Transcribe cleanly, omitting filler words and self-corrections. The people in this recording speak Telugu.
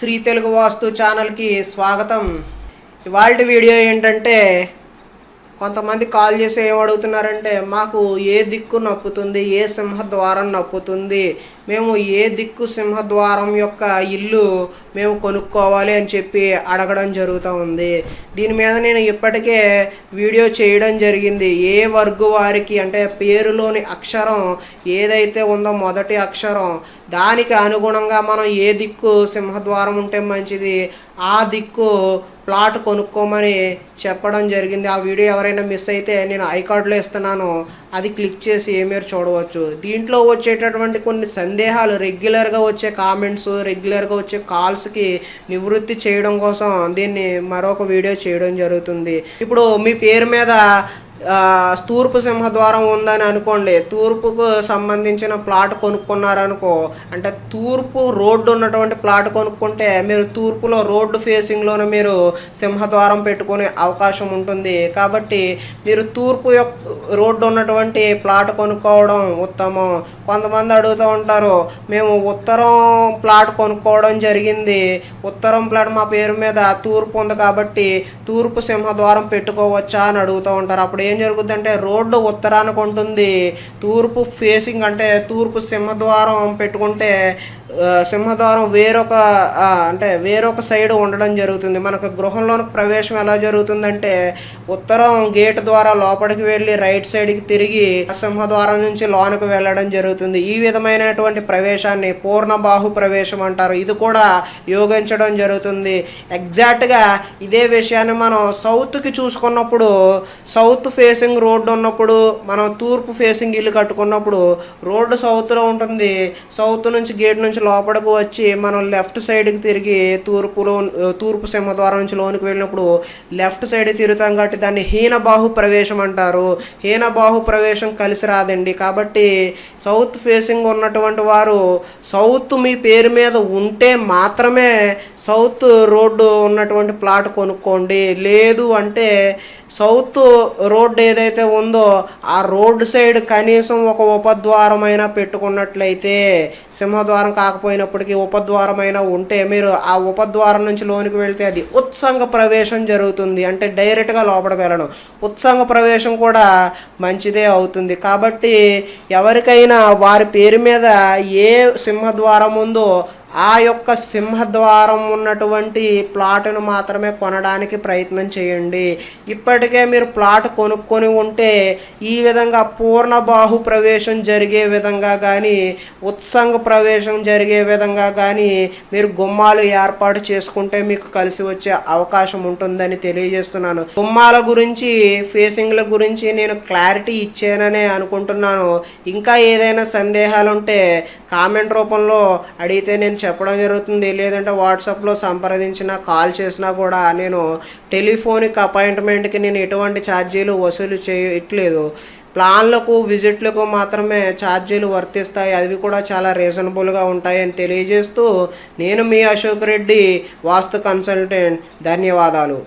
శ్రీ తెలుగు వాస్తు ఛానల్కి స్వాగతం. ఇవాల్టి వీడియో ఏంటంటే, కొంతమంది కాల్ చేసి ఏమడుగుతున్నారంటే, మాకు ఏ దిక్కు నప్పుతుంది, ఏ సింహద్వారం నప్పుతుంది, మేము ఏ దిక్కు సింహద్వారం యొక్క ఇల్లు మేము కొనుక్కోవాలి అని చెప్పి అడగడం జరుగుతూ ఉంది. దీని మీద నేను ఇప్పటికే వీడియో చేయడం జరిగింది. ఏ వర్గు వారికి అంటే పేరులోని అక్షరం ఏదైతే ఉందో మొదటి అక్షరం దానికి అనుగుణంగా మనం ఏ దిక్కు సింహద్వారం ఉంటే మంచిది, ఆ దిక్కు ప్లాట్ కొనుక్కోమని చెప్పడం జరిగింది. ఆ వీడియో ఎవరైనా మిస్ అయితే నేను ఐకార్డులో ఇస్తున్నాను, అది క్లిక్ చేసి మీరు చూడవచ్చు. దీంట్లో వచ్చేటటువంటి కొన్ని సందేహాలు, రెగ్యులర్గా వచ్చే కామెంట్స్, రెగ్యులర్గా వచ్చే కాల్స్కి నివృత్తి చేయడం కోసం దీన్ని మరొక వీడియో చేయడం జరుగుతుంది. ఇప్పుడు మీ పేరు మీద తూర్పు సింహద్వారం ఉందని అనుకోండి, తూర్పుకు సంబంధించిన ప్లాట్ కొనుక్కున్నారనుకో, అంటే తూర్పు రోడ్డు ఉన్నటువంటి ప్లాట్ కొనుక్కుంటే మీరు తూర్పులో రోడ్డు ఫేసింగ్లోనే మీరు సింహద్వారం పెట్టుకునే అవకాశం ఉంటుంది. కాబట్టి మీరు తూర్పు రోడ్డు ఉన్నటువంటి ప్లాట్ కొనుక్కోవడం ఉత్తమం. కొంతమంది అడుగుతూ ఉంటారు, మేము ఉత్తరం ప్లాట్ కొనుక్కోవడం జరిగింది, ఉత్తరం ప్లాట్ మా పేరు మీద తూర్పు ఉంది కాబట్టి తూర్పు సింహద్వారం పెట్టుకోవచ్చా అని అడుగుతూ ఉంటారు. అప్పుడు ఏం జరుగుతుందంటే, రోడ్డు ఉత్తరానికి ఉంటుంది, తూర్పు ఫేసింగ్ అంటే తూర్పు సింహద్వారం పెట్టుకుంటే సింహద్వారం వేరొక సైడ్ ఉండడం జరుగుతుంది. మనకు గృహంలోనికి ప్రవేశం ఎలా జరుగుతుందంటే, ఉత్తరం గేట్ ద్వారా లోపలికి వెళ్ళి రైట్ సైడ్కి తిరిగి సింహద్వారం నుంచి లోనికి వెళ్ళడం జరుగుతుంది. ఈ విధమైనటువంటి ప్రవేశాన్ని పూర్ణబాహు ప్రవేశం అంటారు. ఇది కూడా యోగించడం జరుగుతుంది. ఎగ్జాక్ట్గా ఇదే విషయాన్ని మనం సౌత్కి చూసుకున్నప్పుడు, సౌత్ ఫేసింగ్ రోడ్డు ఉన్నప్పుడు, మనం తూర్పు ఫేసింగ్ ఇల్లు కట్టుకున్నప్పుడు రోడ్డు సౌత్లో ఉంటుంది. సౌత్ నుంచి గేట్ నుంచి లోపలికి వచ్చి మనం లెఫ్ట్ సైడ్కి తిరిగి తూర్పు సింహద్వారం నుంచి లోనికి వెళ్ళినప్పుడు లెఫ్ట్ సైడ్ తిరుగుతాం కాబట్టి దాన్ని హీనబాహు ప్రవేశం అంటారు. హీనబాహు ప్రవేశం కలిసి రాదండి. కాబట్టి సౌత్ ఫేసింగ్ ఉన్నటువంటి వారు సౌత్ మీ పేరు మీద ఉంటే మాత్రమే సౌత్ రోడ్డు ఉన్నటువంటి ప్లాట్ కొనుక్కోండి. లేదు అంటే సౌత్ రోడ్డు ఏదైతే ఉందో ఆ రోడ్డు సైడ్ కనీసం ఒక ఉపద్వారమైనా పెట్టుకున్నట్లయితే, సింహద్వారం కాకపోయినప్పటికీ ఉపద్వారమైనా ఉంటే మీరు ఆ ఉపద్వారం నుంచి లోనికి వెళ్తే అది ఉత్సంగ ప్రవేశం జరుగుతుంది. అంటే డైరెక్ట్గా లోపలికి వెళ్ళడం, ఉత్సంగ ప్రవేశం కూడా మంచిదే అవుతుంది. కాబట్టి ఎవరికైనా వారి పేరు మీద ఏ సింహద్వారం ఉందో ఆ యొక్క సింహద్వారం ఉన్నటువంటి ప్లాటును మాత్రమే కొనడానికి ప్రయత్నం చేయండి. ఇప్పటికే మీరు ప్లాట్ కొనుక్కొని ఉంటే ఈ విధంగా పూర్ణబాహు ప్రవేశం జరిగే విధంగా కానీ, ఉత్సంగ ప్రవేశం జరిగే విధంగా కానీ మీరు గుమ్మాలు ఏర్పాటు చేసుకుంటే మీకు కలిసి వచ్చే అవకాశం ఉంటుందని తెలియజేస్తున్నాను. గుమ్మాల గురించి, ఫేసింగ్ల గురించి నేను క్లారిటీ ఇచ్చాననే అనుకుంటున్నాను. ఇంకా ఏదైనా సందేహాలు ఉంటే కామెంట్ రూపంలో అడిగితే నేను చెప్పడం జరుగుతుంది. లేదంటే వాట్సాప్లో సంప్రదించినా, కాల్ చేసినా కూడా నేను టెలిఫోనిక్ అపాయింట్మెంట్కి నేను ఎటువంటి ఛార్జీలు వసూలు చేయట్లేదు. ప్లాన్లకు, విజిట్లకు మాత్రమే ఛార్జీలు వర్తిస్తాయి. అవి కూడా చాలా రీజనబుల్గా ఉంటాయని తెలియజేస్తూ నేను మీ అశోక్ రెడ్డి, వాస్తు కన్సల్టెంట్. ధన్యవాదాలు.